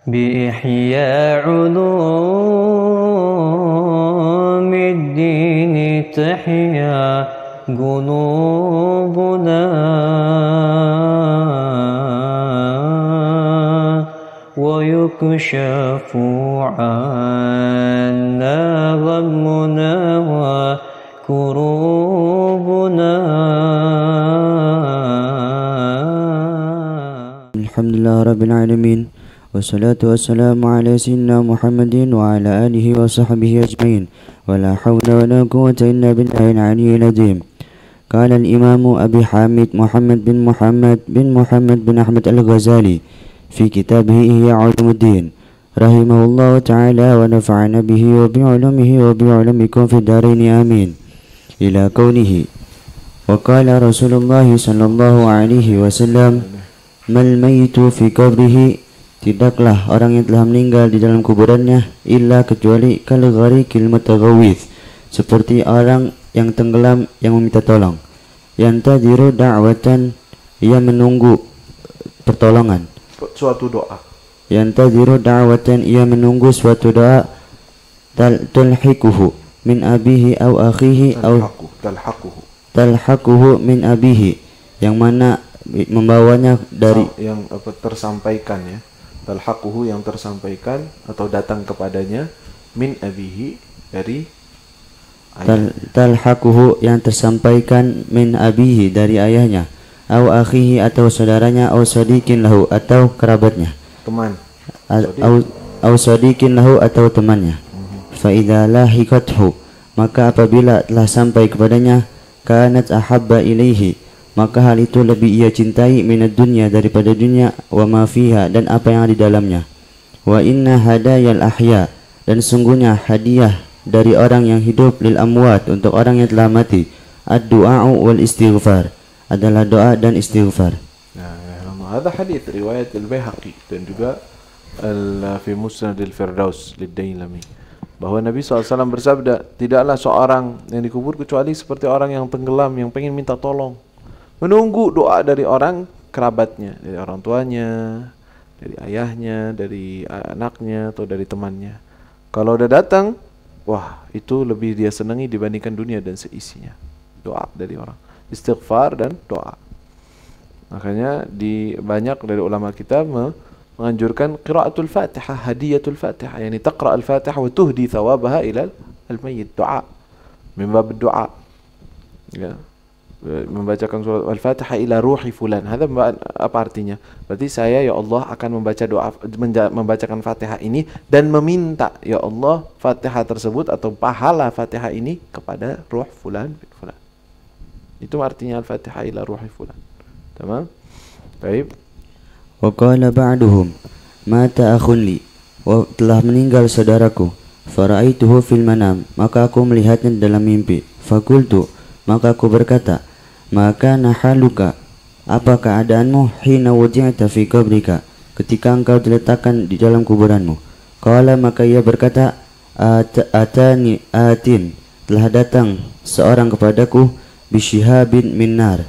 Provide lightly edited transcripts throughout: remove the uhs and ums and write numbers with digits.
بإحياء علوم الدين تحيا قلوبنا ويكشف عنا غمنا وكروبنا. الحمد لله رب العالمين والصلاة والسلام على سيدنا محمد وعلى آله وصحبه أجمعين ولا حول ولا قوة إلا بالله العلي العظيم. قال الإمام أبي حامد محمد بن أحمد الغزالي في كتابه إحياء علوم الدين رحمه الله تعالى ونفعنا به وبعلومه وبعلومكم في الدارين آمين. إلى قوله وقال رسول الله صلى الله عليه وسلم mal mayyitu fi qabrihi, tidaklah orang yang telah meninggal di dalam kuburannya illa kecuali kal gharikil mutaghawwith, seperti orang yang tenggelam yang meminta tolong. Yantadiru da'watan, ia menunggu pertolongan, suatu doa. Yantadiru da'watan, ia menunggu suatu doa. Talhikuhu min abihi aw akhihi aw talhaquhu min abihi, yang mana membawanya dari yang tersampaikan, ya, talhaquhu yang tersampaikan atau datang kepadanya, min abihi dari ayah. Talhaquhu yang tersampaikan, min abihi dari ayahnya, au akhihi atau saudaranya, au sadiqin lahu atau kerabatnya, teman, au sadiqin lahu atau temannya. Fa idza lahiqathu, maka apabila telah sampai kepadanya, kanat ahabba ilaihi, maka hal itu lebih ia cintai, minad dunya daripada dunia, wa ma fiha dan apa yang ada di dalamnya. Wa inna hadayal ahya, dan sungguhnya hadiah dari orang yang hidup, lil amwat untuk orang yang telah mati, ad-du'a'u wal istighfar, adalah doa dan istighfar. Nah, ada hadis riwayat al-Baihaqi dan juga fi Musnad al-Firdaus lid-Dailami, bahwa Nabi SAW bersabda, tidaklah seorang yang dikubur kecuali seperti orang yang tenggelam yang pengen minta tolong, menunggu doa dari orang kerabatnya, dari orang tuanya, dari ayahnya, dari anaknya, atau dari temannya. Kalau udah datang, wah, itu lebih dia senangi dibandingkan dunia dan seisinya. Doa dari orang, istighfar dan doa. Makanya banyak dari ulama kita menganjurkan qiraatul Fatihah, hadiyatul Fatihah, yani taqra al-Fatihah wa tuhdi thawabaha ila al-mayyit, doa, min bab doa, ya, membacakan surat Al-Fatihah ila ruhi fulan. Hadza apa artinya? Berarti saya, ya Allah, akan membacakan Fatihah ini dan meminta, ya Allah, Fatihah tersebut atau pahala Fatihah ini kepada ruh fulan bin fulan. Itu artinya Al-Fatihah ila ruhi fulan. Tamam? Baik. Wa qala ba'duhum mata akhun li, telah meninggal saudaraku, fara'aituhu fil manam, maka aku melihatnya dalam mimpi. Fakultu, maka aku berkata, maka nahaluka, apa keadaanmu, hina wudi'ta fi qabrika, ketika engkau diletakkan di dalam kuburanmu. Qala, maka ia berkata, atani atin, telah datang seorang kepadaku, bisyihabin min nar,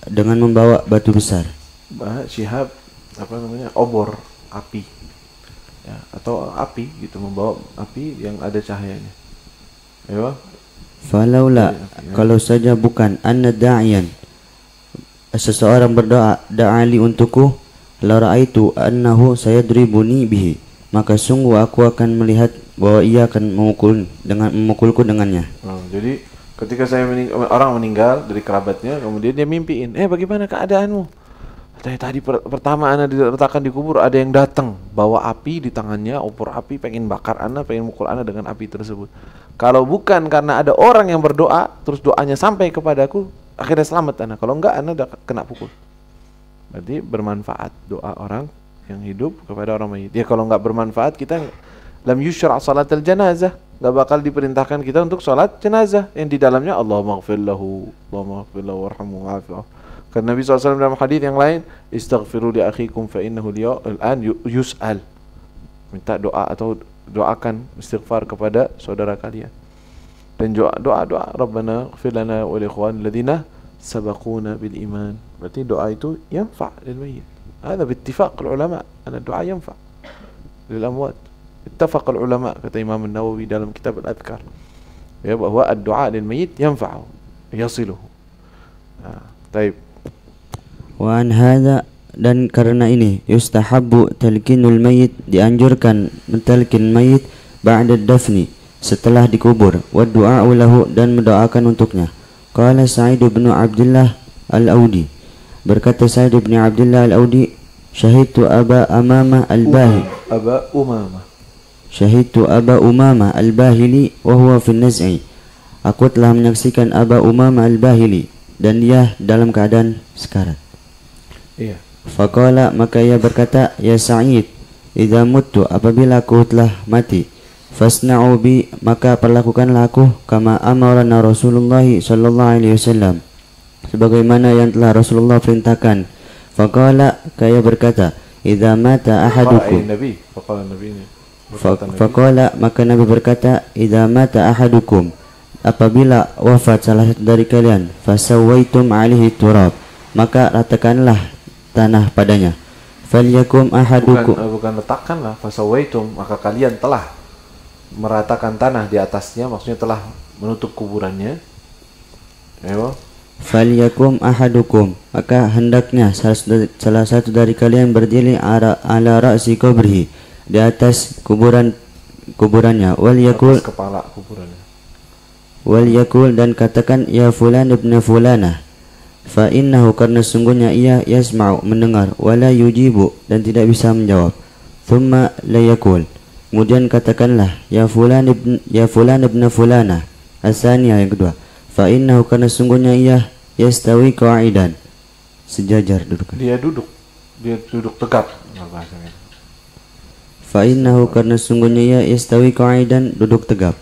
dengan membawa batu besar. Syihab, apa namanya, obor api, ya, atau api gitu, membawa api yang ada cahayanya. Ayo. Falaula, kalau saja bukan, anna da'iyan, seseorang berdoa, da'ali untukku, la ra'aitu annahu sayadribuni bihi, maka sungguh aku akan melihat bahwa ia akan memukulku dengannya. Jadi ketika orang meninggal dari kerabatnya, kemudian dia mimpiin, bagaimana keadaanmu? Tadi pertama Ana diletakkan di kubur, ada yang datang bawa api di tangannya, obor api, pengen bakar Ana, pengen mukul Ana dengan api tersebut. Kalau bukan karena ada orang yang berdoa, terus doanya sampai kepadaku, akhirnya selamat Ana. Kalau enggak, Ana udah kena pukul. Berarti bermanfaat doa orang yang hidup kepada orang mayit. Ya, kalau enggak bermanfaat, kita lam yusyra' salatul janazah, enggak bakal diperintahkan kita untuk salat jenazah yang di dalamnya Allahumma ighfir lahu, Allahumma ighfir lahu warhamhu wa'afi'hu. Karena Nabi SAW dalam hadis yang lain, istaghfiru li akhikum fa innahu al-an yus'al, minta doa atau doakan istighfar kepada saudara kalian. Dan doa Rabbana ighfir lana wa li ikhwanina alladziina sabaquna bil iman. Berarti doa itu yanfa' lil mayyit. Hadza bi ittifaq ulama, anna doa yanfa'. lil amwat. Ittafaq al ulama, kata Imam An-Nawawi dalam kitab Al-Adhkar, ya, bahwa ad-du'a lil mayyit yanfa'u yasiluhu. Taib. Wa an hadza, dan karena ini yustahabbu talqinul mayyit, dianjurkan mentalkin mayit ba'da dafni, setelah dikubur, wa du'a lahu, dan mendoakan untuknya. Qala Sa'id bin Abdullah Al-Audi, berkata Sa'id bin Abdullah Al-Audi, syahidtu Aba Umamah Al-Bahili, syahidtu Aba Umamah Al-Bahili wa huwa fi an-naz'i, aku telah menyaksikan Aba Umamah Al-Bahili dan dia dalam keadaan sekarat. Iya. Faqala, maka ia berkata, ya Sa'id, idza muttu, apabila aku telah mati, fasna'u bi, maka perlakukanlah aku kama amarana Rasulullah sallallahu alaihi wasallam, sebagaimana yang telah Rasulullah perintahkan. Faqala, kaya berkata, idza mata ahadukum, faqala, maka Nabi berkata, idza mata ahadukum, apabila wafat salah satu dari kalian, fasawaitum alaihi turab, maka ratakanlah tanah padanya. Falyakum ahadukum, bukan letakkanlah, fasawaitum, maka kalian telah meratakan tanah di atasnya, maksudnya telah menutup kuburannya. Ayo. Falyakum ahadukum, maka hendaknya salah satu dari kalian berdiri ala ra'si kubrihi, di atas kuburannya. Wal yakul, kepala kuburannya. Wal yakul, dan katakan, ya fulan ibn fulanah, fa innahu, karena sungguhnya ia yasma'u, mendengar, wala yujibu, dan tidak bisa menjawab. Thumma la yakul, kemudian katakanlah, ya fulan ibn fulanah, asaniyah, yang kedua, fa innahu, karena sungguhnya ia yastawi qa'idan, sejajar duduk. Dia duduk tegap. Fa innahu, karena sungguhnya ia yastawi qa'idan, duduk tegap.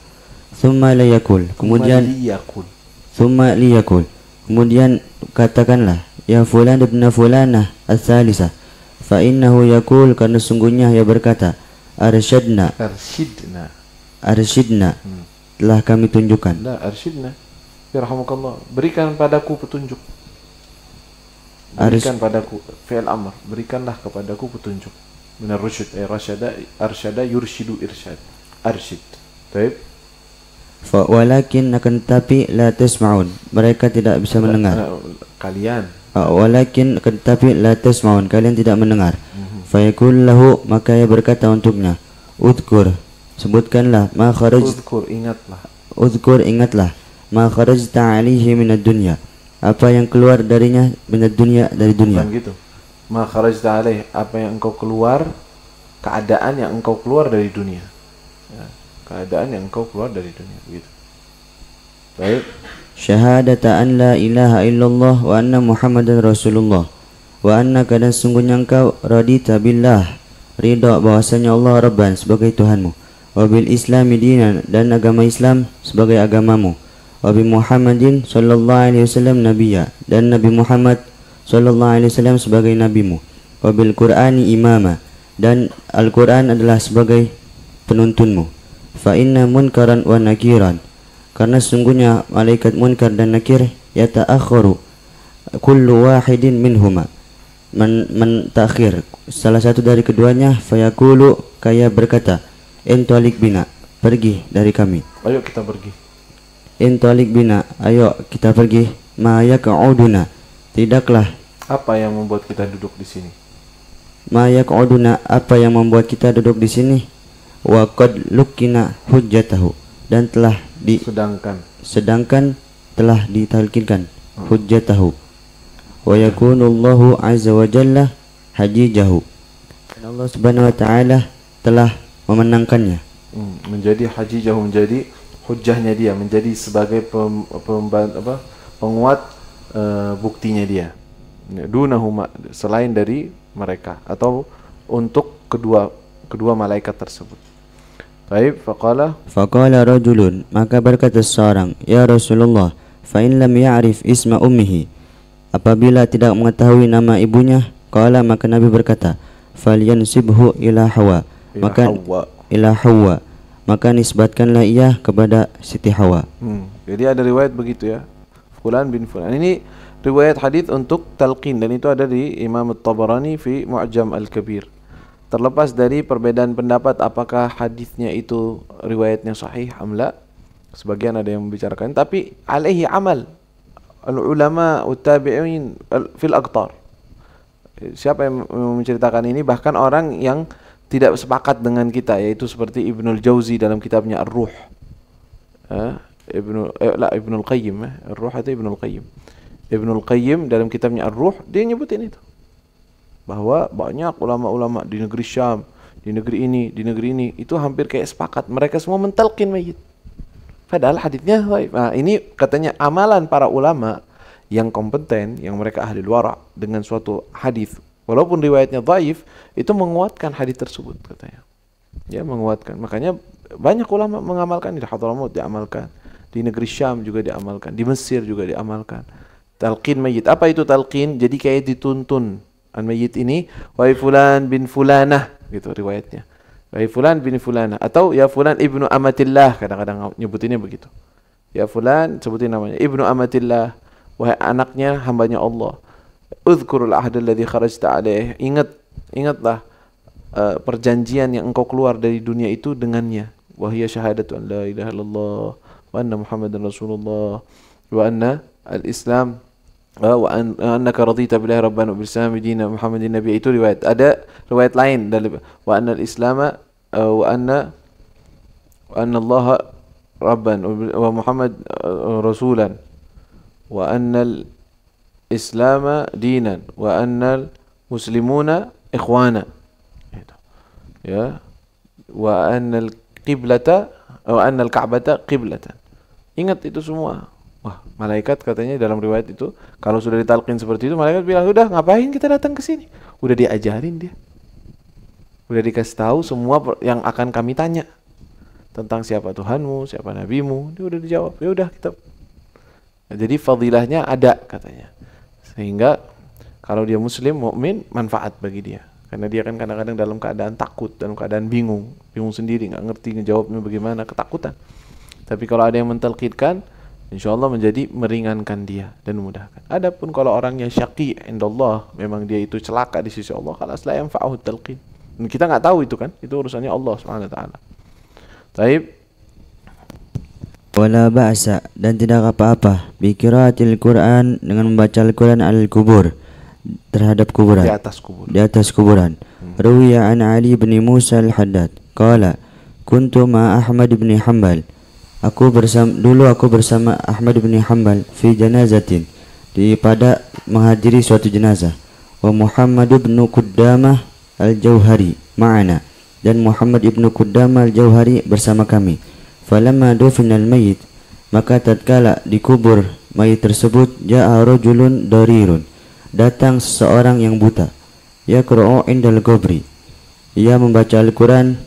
Thumma la yakul, kemudian thumma li yakul, kemudian katakanlah, ya fulan ibn fulanah ats-tsalisah, fa innahu yakul, karena sungguhnya ia berkata, arsyidna, telah kami tunjukkan. Arsyidna, yarhamukallah, berikan padaku petunjuk. Berikan padaku, fi'il amr, berikanlah kepadaku petunjuk. Minar rusyid, arsyada yurshidu irsyad, arsyid. Baik. Walakin, akan tetapi, la tasma'un, mereka tidak bisa mendengar. Kalian. Walakin, akan tetapi, la tasma'un, kalian tidak mendengar. Fayaqul lahu, maka ia berkata untuknya, udhkur, sebutkanlah, ma kharaj, udhkur, ingatlah, ma kharajta alaihi minad dunya, apa yang keluar darinya, minad dunya, dari dunia. Bukan gitu. Ma kharajta alaihi, apa yang engkau keluar, keadaan yang engkau keluar dari dunia. Ya, keadaan yang engkau keluar dari dunia, gitu. Baik. Syahadata an la ilaha illallah wa anna Muhammadan Rasulullah, wa annaka, dan sungguhnya engkau radita billah, ridha bahwasanya Allah Rabban, sebagai Tuhanmu, wa bil islami dinan, dan agama Islam sebagai agamamu, wa bi Muhammadin sallallahu alaihi wasallam nabiyya, dan Nabi Muhammad sallallahu alaihi wasallam sebagai nabimu, wa bil Qur'ani imama, dan Al-Qur'an adalah sebagai penuntunmu. Fa inna munkaran wa nakiran, karena sungguhnya malaikat munkar dan nakir, yata'akharu kullu wahidin minhuma, mentakhir salah satu dari keduanya, fayaqulu, kaya berkata, intalik bina, pergi dari kami. Ayo kita pergi. Intalik bina, ayo kita pergi. Ma yaq'uduna, tidaklah, apa yang membuat kita duduk di sini? Ma yaq'uduna, apa yang membuat kita duduk di sini? Wa qad lukkina hujjatahu, dan telah sedangkan telah ditalkinkan hujjatahu. Wa yakunullahu azza wa jalla hajijahu, dan Allah subhanahu wa ta'ala telah memenangkannya. Menjadi hajijahu, menjadi hujjahnya dia, menjadi sebagai penguat buktinya dia. Dunahuma, selain dari mereka, atau untuk kedua malaikat tersebut. Baik, faqala rajulun, maka berkata seorang, ya Rasulullah, fa in lam ya'rif isma ummihi, apabila tidak mengetahui nama ibunya, qala, maka Nabi berkata, falyansibhu ila Hawa, maka nisbatkanlah ia kepada Siti Hawa. Jadi ada riwayat begitu ya, fulan bin fulan. Ini riwayat hadis untuk talqin, dan itu ada di Imam At-Tabarani fi Mu'jam Al-Kabir. terlepas dari perbedaan pendapat apakah hadisnya itu riwayatnya sahih amla, sebagian ada yang membicarakan, tapi alaihi amal al-ulama ut-tabi'in fil aqtar. Siapa yang menceritakan ini? Bahkan orang yang tidak sepakat dengan kita, yaitu seperti Ibnul Jauzi dalam kitabnya Ar-Ruh. Ibnul Qayyim, Ar-Ruh itu Ibnul Qayyim. Ibnul Qayyim dalam kitabnya Ar-Ruh dia nyebutin itu, bahwa banyak ulama-ulama di negeri Syam, di negeri ini itu hampir kayak sepakat, mereka semua mentalqin mayit. Padahal hadisnya dhaif. Nah, ini katanya amalan para ulama yang kompeten, yang mereka ahli wara dengan suatu hadis, walaupun riwayatnya dhaif, itu menguatkan hadis tersebut katanya. Ya, menguatkan. Makanya banyak ulama mengamalkan, di Hadramaut diamalkan, di negeri Syam juga diamalkan, di Mesir juga diamalkan. Talqin mayit. Apa itu talqin? Jadi kayak dituntun an mayit ini, wahai fulan bin fulanah, gitu riwayatnya. Wahai fulan bin fulanah, atau ya fulan ibnu amatillah, kadang-kadang nyebutinnya begitu. Ya fulan, sebutin namanya, ibnu amatillah, wahai anaknya hambanya Allah. Uzkurul ahda alladhi kharajta alaih. Ingatlah perjanjian yang engkau keluar dari dunia itu dengannya. Wahia syahadatu an la ilaha illallah wa anna Muhammadan Rasulullah wa anna al-Islam wa annaka radita billahi rabban wa bil islam dinan Muhammadin nabi. Itu riwayat. Ada riwayat lain dari wa anna al-Islam wa anna Allah rabban wa Muhammad rasulan wa anna al-Islam dinan wa anna al-muslimuna ikhwana. Ya, wa anna al-qiblata wa anna al-ka'bata qiblatan. Ingat itu semua. Wah, malaikat katanya dalam riwayat itu, kalau sudah ditalqin seperti itu, malaikat bilang, "Udah, ngapain kita datang ke sini?" Udah diajarin dia. Udah dikasih tahu semua yang akan kami tanya tentang siapa Tuhanmu, siapa nabimu. Dia udah dijawab. Ya udah kita. Nah, jadi fadilahnya ada katanya. Sehingga kalau dia muslim, mukmin, manfaat bagi dia. Karena dia kan kadang-kadang dalam keadaan takut, dalam keadaan bingung sendiri, nggak ngerti ngejawabnya bagaimana, ketakutan. Tapi kalau ada yang mentalqinkan, insyaallah menjadi meringankan dia dan memudahkan. Adapun kalau orangnya syaqi indallah, memang dia itu celaka di sisi Allah, khalas la yanfa'uhu talqin. Dan kita nggak tahu itu kan, itu urusannya Allah Subhanahu wa taala. Taib. Wala ba'sa, dan tidak apa-apa biqiraatil Quran, dengan membaca Al-Quran al-kubur, terhadap kuburan, di atas kuburan. Ruwiya an Ali bin Musa al-Haddad qala kuntu ma Ahmad bin Hanbal, aku bersama Ahmad bin Hanbal fi janazatin, pada menghadiri suatu jenazah, wa Muhammad bin Qudamah al-Jauhari ma'ana, dan Muhammad ibn Qudamah al-Jauhari bersama kami. Falamma dufina al-mayyit, maka tatkala dikubur mayit tersebut, ja'a rajulun darirun, datang seseorang yang buta, yaqra'u indal qabri, ia membaca Al-Quran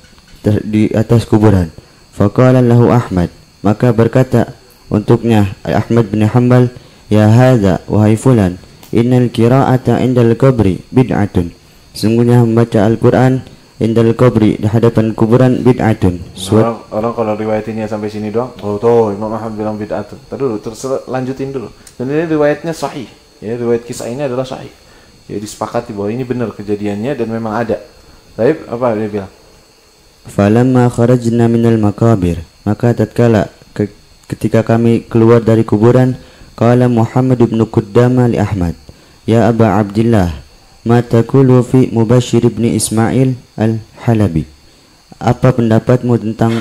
di atas kuburan. Faqala lahu Ahmad, maka berkata untuknya Ahmad bin Hanbal, ya hadza, wahai fulan, innal qira'ata indal qabri bid'atun, sungguhnya membaca Al-Quran indal qabri, di hadapan kuburan, bid'atun. Orang kalau riwayatinnya sampai sini doang, oh tuh Imam Ahmad bilang bid'atun. Terus lanjutin dulu. Dan ini riwayatnya sahih. Ya, riwayat kisah ini adalah sahih. Ya, disepakati bahwa ini benar kejadiannya dan memang ada. Baik, apa dia bilang? Falamma kharajna minal maqabir, maka tatkala ketika kami keluar dari kuburan, qala Muhammad bin Qudamah li Ahmad, ya Aba Abdillah, ma taqulu fi Mubashir bin Ismail al-Halabi, apa pendapatmu tentang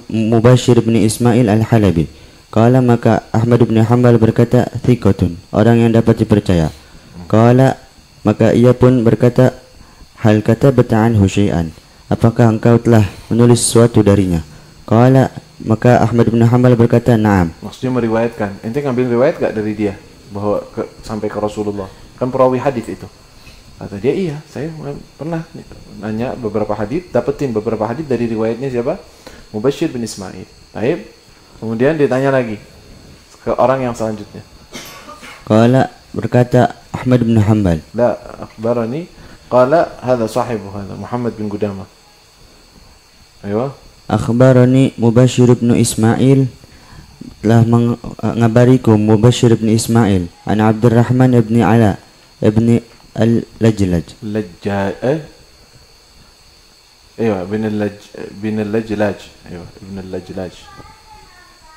Mubashir bin Ismail al-Halabi? Qala, maka Ahmad bin Hanbal berkata, thiqatun, orang yang dapat dipercaya. Qala, maka ia pun berkata, hal katabta anhu syai'an, apakah engkau telah menulis sesuatu darinya? Qala, maka Ahmad bin Hanbal berkata, na'am. Maksudnya meriwayatkan. Ente ngambil riwayat gak dari dia bahwa sampai ke Rasulullah? Kan perawi hadis itu. Kata dia, iya, saya pernah nanya beberapa hadis, dapetin beberapa hadis dari riwayatnya siapa? Mubashir bin Ismail. Baik. Kemudian ditanya lagi ke orang yang selanjutnya. Qala, berkata Ahmad bin Hanbal, la akhbarani, qala hadha sahibu hadha Muhammad bin Qudamah. Aywa. Akhbarani Mubashir bin Ismail, telah mengabariku Mubashir bin Ismail an Abdurrahman bin Ala ibn al-Lajlaj. Iya, bin al-Lajlaj. Iya, Ibn al-Lajlaj.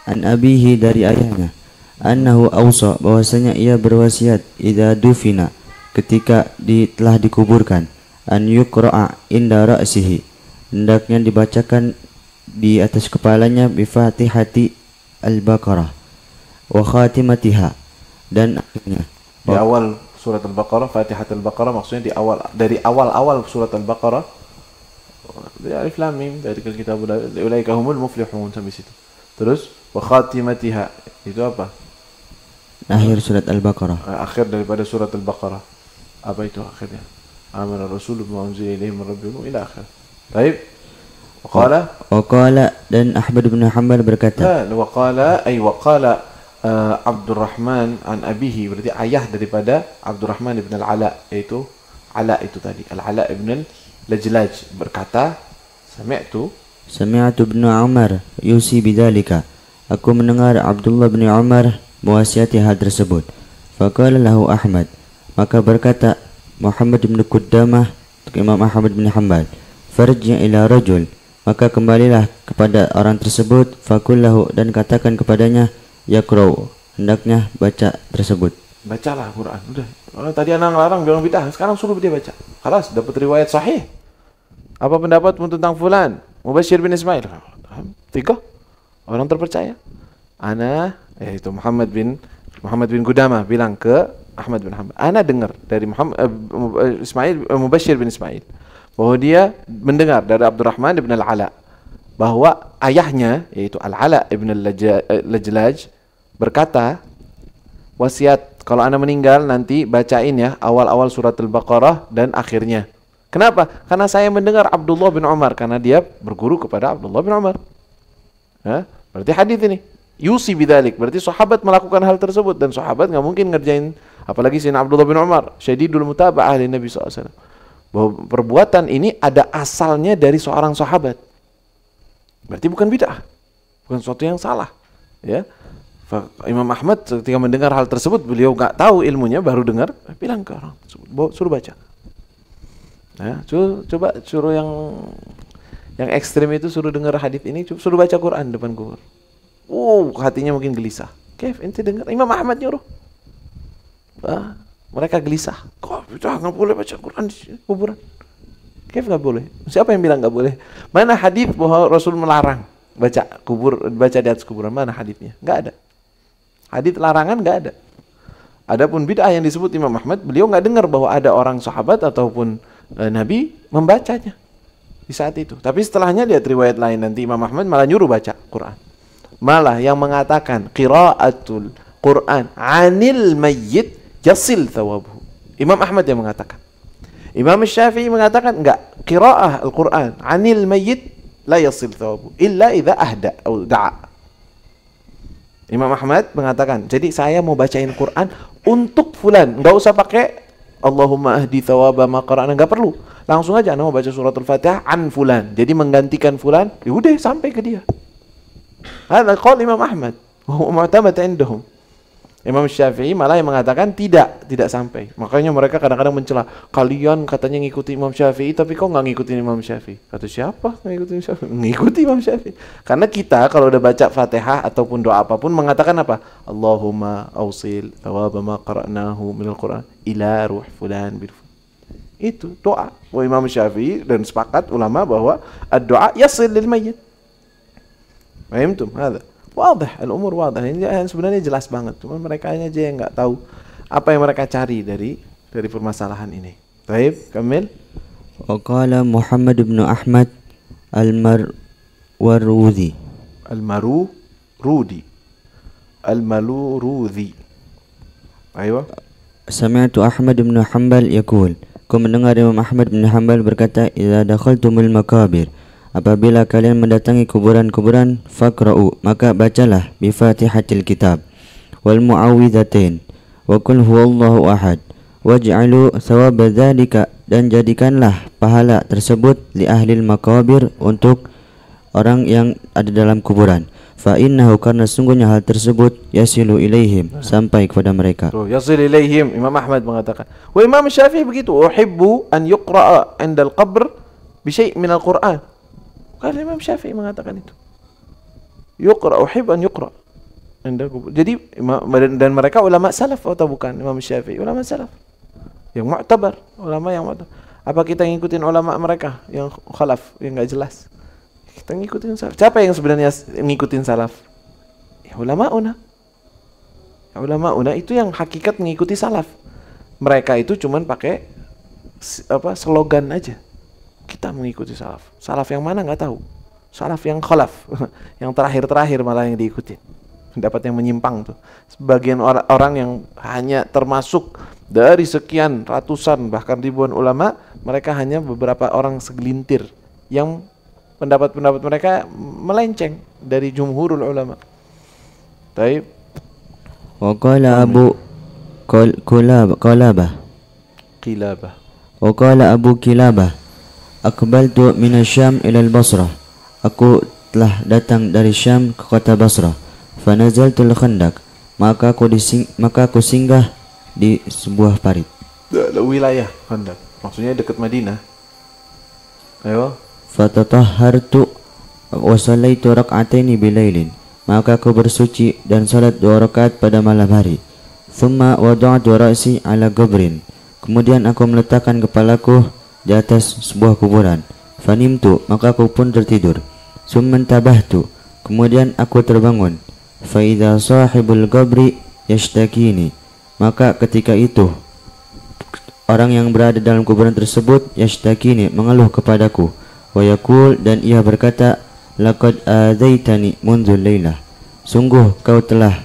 An abihi, dari ayahnya, annahu awsa, bahwasanya ia berwasiat, idza dufina, ketika telah dikuburkan, an yuqra'a inda ra'sihi, hendaknya dibacakan di atas kepalanya bi Fatihati al-Baqarah wa khatimatiha, dan akhirnya Di awal surat Al-Baqarah, Fatihat Al-Baqarah maksudnya dari awal surat Al-Baqarah. Dari Alif Lam Mim, dari kitab ulaika humul muflihun sampai situ. Terus wa khatimatiha, itu apa? akhir surat Al-Baqarah. Akhir daripada surat Al-Baqarah. Apa itu akhirnya? Amana Rasul bima unzila ilaihi min rabbihim ila akhir. Baik. Waqala, dan Ahmad bin Hanbal berkata. Waqala Abdurrahman an abihi, berarti ayah daripada Abdurrahman ibn al-Ala, yaitu Ala itu tadi, Al-Ala ibn al-Lajlaj berkata, Sami'tu ibn Umar yusi bidzalika, aku mendengar Abdullah bin Umar mewasiati hal tersebut. Faqala lahu Ahmad, maka berkata Muhammad bin Qudamah, Imam Ahmad bin Hanbal, farji' ila rajul, maka kembalilah kepada orang tersebut, faqul lahu, dan katakan kepadanya, yaqra'u, hendaknya baca tersebut. Bacalah Quran. Udah. Tadi anak larang bilang bidah, sekarang suruh dia baca. Khalas, dapat riwayat sahih. Apa pendapatmu tentang fulan? Mubashir bin Ismail. 3 orang terpercaya. Yaitu Muhammad bin Qudamah bilang ke Ahmad bin Hanbal, ana dengar dari Mubashir bin Ismail bahwa dia mendengar dari Abdurrahman bin al-Ala bahwa ayahnya, yaitu Al-Ala ibn al-Lajlaj, berkata, wasiat, kalau ana meninggal nanti bacain ya awal-awal surat Al-Baqarah dan akhirnya. Kenapa? Karena saya mendengar Abdullah bin Umar, karena dia berguru kepada Abdullah bin Umar. Berarti hadis ini yusi bidzalik, berarti sahabat melakukan hal tersebut, dan sahabat nggak mungkin ngerjain, apalagi Sayyidina Abdullah bin Umar syadidul mutaba'ah li Nabi SAW, bahwa perbuatan ini ada asalnya dari seorang sahabat. Berarti bukan bid'ah, bukan sesuatu yang salah, ya. Imam Ahmad ketika mendengar hal tersebut, beliau nggak tahu ilmunya, baru dengar, bilang ke orang tersebut, suruh baca. Coba suruh yang ekstrim itu, suruh dengar hadis ini, suruh baca Quran depan kubur. Hatinya mungkin gelisah. Kaif ente dengar Imam Ahmad nyuruh? Mereka gelisah. Kok nggak boleh baca Quran di kuburan? Kaif nggak boleh? Siapa yang bilang nggak boleh? Mana hadis bahwa Rasul melarang baca di atas kuburan? Mana hadisnya? Nggak ada. Hadis larangan nggak ada. Adapun bid'ah yang disebut Imam Ahmad, beliau nggak dengar bahwa ada orang sahabat ataupun Nabi membacanya di saat itu. Tapi setelahnya lihat riwayat lain, nanti Imam Ahmad malah nyuruh baca Quran. Malah yang mengatakan qiraatul Quran anil mayyit yasil thawabuhu, Imam Ahmad yang mengatakan. Imam Syafi'i mengatakan enggak, qiraah Al-Quran anil mayyit la yasil thawabuhu illa idza ahda atau da'a. Imam Ahmad mengatakan, jadi saya mau bacain Quran untuk fulan, enggak usah pakai Allahumma ahdi thawaba ma qara'na, enggak perlu. Langsung aja mau baca surat Al-Fatihah an fulan. Jadi menggantikan fulan, ya udah sampai ke dia. Hadza qaul Imam Ahmad wa huwa mu'tamad indahum. Imam Syafi'i malah yang mengatakan tidak sampai. Makanya mereka kadang-kadang mencela, kalian katanya ngikuti Imam Syafi'i tapi kok nggak ngikutin Imam Syafi'i. Kata siapa ngikutin Syafi'i? Ngikuti Imam Syafi'i. Karena kita kalau udah baca Fatihah ataupun doa apapun mengatakan apa? Allahumma awsil thawaba ma qara'nahu minal Qur'an ila ruh fulan bil. Itu doa. Imam Syafi'i dan sepakat ulama bahwa ad-doa yasil lil mayyit. Fahimtum? Hadza wadah, al-umur wadah. Ini sebenarnya jelas banget, cuma mereka aja yang nggak tahu apa yang mereka cari dari permasalahan ini. Baik, Kamil. Waqala Muhammad bin Ahmad al-Marwaruzi. Al-Malurudhi. Ayo. Sami'tu Ahmad bin Hanbal yaqul, aku mendengar Imam Ahmad bin Hanbal berkata, idza dakhaltumul makabir, apabila kalian mendatangi kuburan-kuburan, faqra'u, maka bacalah bi Fatihatil Kitab wal mu'awwidzatain wa qul huwallahu ahad waj'alu thawaba dzalika, dan jadikanlah pahala tersebut li ahlil makabir, untuk orang yang ada dalam kuburan. Fa innahu, karena sungguhnya hal tersebut yasilu ilaihim, sampai kepada mereka. Yasil ilaihim, Imam Ahmad mengatakan. Wa Imam Syafi'i begitu, uhibbu an yuqra'a 'inda al-qabr bisyai' minal Qur'an. Karena Imam Syafi'i mengatakan itu. Yuqra, uhib an yuqra. Jadi dan mereka ulama salaf atau bukan? Imam Syafi'i ulama salaf yang mu'tabar, ulama yang mu'tabar. Apa kita ngikutin ulama mereka yang khalaf, yang enggak jelas? Kita ngikutin salaf. Siapa yang sebenarnya ngikutin salaf? Ya ulama-una. Ya ulama-una itu yang hakikat mengikuti salaf. Mereka itu cuman pakai slogan aja. Kita mengikuti salaf. Salaf yang mana nggak tahu. Salaf yang khalaf, yang terakhir-terakhir malah yang diikutin. Pendapat yang menyimpang tuh. Sebagian orang yang hanya termasuk dari sekian ratusan bahkan ribuan ulama, mereka hanya beberapa orang segelintir yang pendapat-pendapat mereka melenceng dari jumhurul ulama. Taib. Wa qala Abu Qilabah. Wa qala Abu Qilabah, aqbaltu min asy-Syam ila al-Basrah. Aku telah datang dari Syam ke kota Basrah. Fanazaltul Khandaq, maka aku singgah di sebuah parit. Wilayah Khandaq, maksudnya dekat Madinah. Ayo. Fatatahhartu wa sallaitu rak'ataini bilailin, maka aku bersuci dan salat 2 rakaat pada malam hari. Thumma wada'tu ra'si ala qabrin, kemudian aku meletakkan kepalaku di atas sebuah kuburan. Fanimtu, maka aku pun tertidur. Summan tabahtu, kemudian aku terbangun. Fa idza sahibul qabri yashtakini, maka ketika itu orang yang berada dalam kuburan tersebut yashtakini, mengeluh kepadaku. Wa yaqul, dan ia berkata, laqad adzaitani mundzul lailah, sungguh kau telah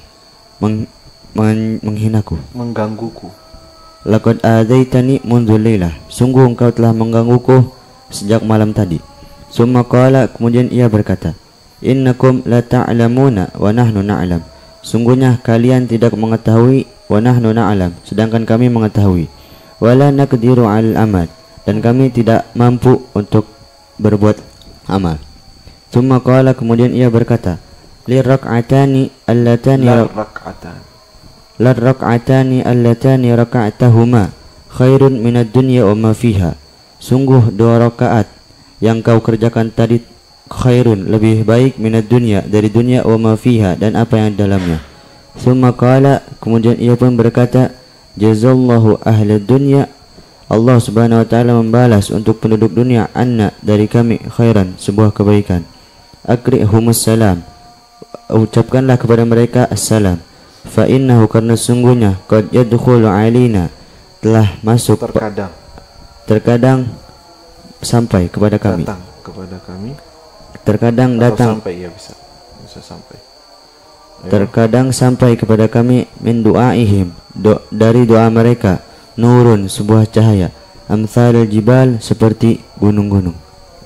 menghinaku, menggangguku. Laqad adzaitani mundzul lailah, sungguh engkau telah menggangguku sejak malam tadi. Summa qala, kemudian ia berkata, innakum la ta'lamuna wa nahnu na'lam, sungguhnya kalian tidak mengetahui, wa nahnu na'lam, sedangkan kami mengetahui. Wala naqdiru 'alal amal, dan kami tidak mampu untuk berbuat amal. Summa qala, kemudian ia berkata, lirak'atani allatani raka'tahuma khairun minad dunya wa ma fiha, sungguh 2 rakaat yang kau kerjakan tadi khairun, lebih baik, minad dunya, dari dunia, wa ma fiha, dan apa yang di dalamnya. Summa qala, kemudian ia pun berkata, jazallahu ahli dunya, Allah subhanahu wa ta'ala membalas untuk penduduk dunia, anna, dari kami, khairan, sebuah kebaikan. Akrihumus salam, ucapkanlah kepada mereka assalam. Fa innahu, karena sungguhnya, qad yadkhulu alaina, telah masuk, terkadang sampai kepada kami, datang kepada kami, terkadang datang sampai, ya bisa sampai. Ayo. Terkadang sampai kepada kami, min du'aihim, dari doa mereka, nurun, sebuah cahaya, amsalul jibal, seperti gunung-gunung.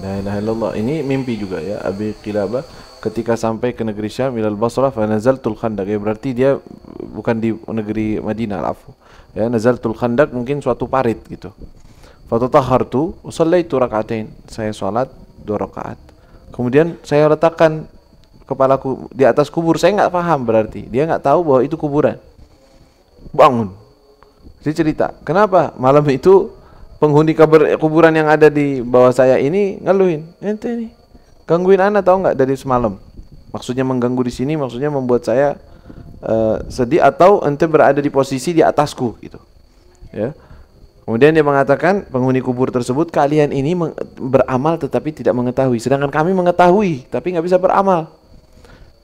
La ilaha illallah. Ini mimpi juga ya Abi Qilabah ketika sampai ke negeri Syam, ilal Basrah, fa nazaltul Khandaq, ya berarti dia bukan di negeri Madinah, afu. Ya, nazaltul Khandaq mungkin suatu parit gitu. Fatatahhartu wa sallaitu rak'atain, saya salat 2 rakaat. Kemudian saya letakkan kepalaku di atas kubur. Saya enggak paham, berarti dia enggak tahu bahwa itu kuburan. Bangun. Dia cerita, kenapa malam itu penghuni kuburan yang ada di bawah saya ini ngeluhin, ente nih gangguin ana tahu enggak dari semalam. Maksudnya mengganggu di sini maksudnya membuat saya sedih, atau ente berada di posisi di atasku gitu. Ya. Kemudian dia mengatakan, penghuni kubur tersebut, kalian ini beramal tetapi tidak mengetahui, sedangkan kami mengetahui tapi nggak bisa beramal.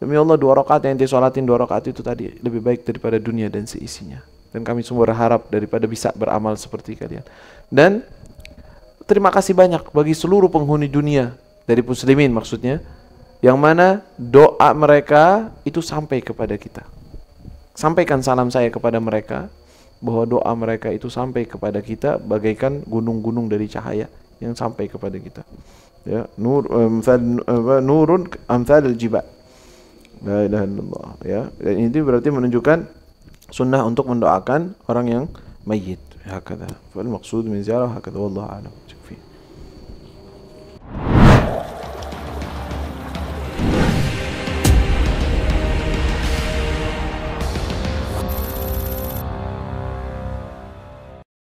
Demi Allah, 2 rakaat yang dia sholatin, 2 rakaat itu tadi lebih baik daripada dunia dan seisinya. Dan kami semua berharap daripada bisa beramal seperti kalian. Dan terima kasih banyak bagi seluruh penghuni dunia, dari muslimin maksudnya, yang mana doa mereka itu sampai kepada kita. Sampaikan salam saya kepada mereka, bahwa doa mereka itu sampai kepada kita bagaikan gunung-gunung dari cahaya yang sampai kepada kita. Ya, nurun amsalul jibal. La ilaha illallah, ya. Dan ini berarti menunjukkan sunnah untuk mendoakan orang yang mayit. Hakadha. Fal maqsud min ziarah hakadha, wallahu a'lam.